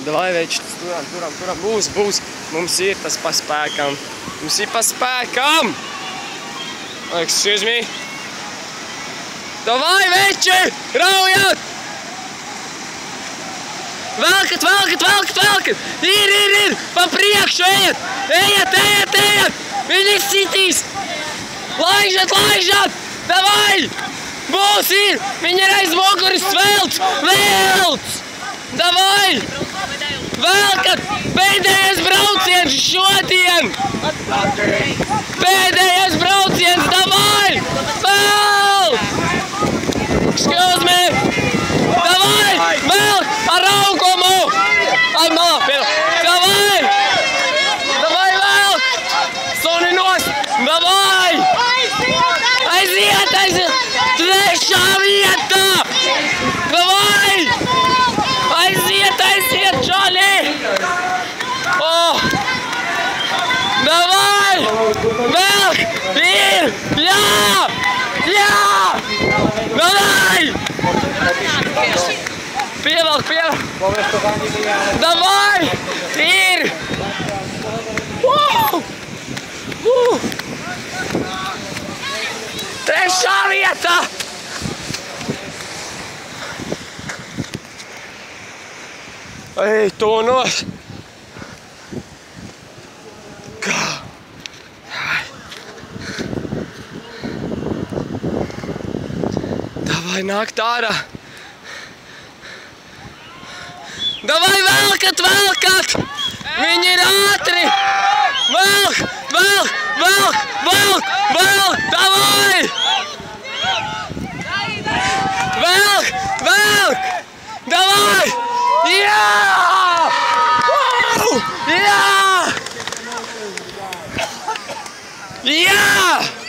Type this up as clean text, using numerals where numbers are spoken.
Davai, veči, turam. Būs. Mums ir tas pa spēkam. Excuse me. Davai, veči, raujat! Velkat! Ir! Pa priekšu, ejiet! Viņi sitīs! Laižat! Davai! Būs ir! Viņi ir aiz muguras velts! Davai! Velkat! Pēdējais brauciens šodien! Davai! Velk! Excuse me! Davai! Velk! Ar augumu! Davai! Velk! Suni nost! Davai! Aiziet! Trešā vieta! Davai! Aiziet, čali! Davai! Velk! Ir! Jā! Davai! Pievelk! Davai! Ir! Trešā vieta! Ej, to nos! Kā? Davai, nākt ārā! Davai, velkat! Viņi ir ātri! Velk! Davai! Velk! Davai! Jā! Jā!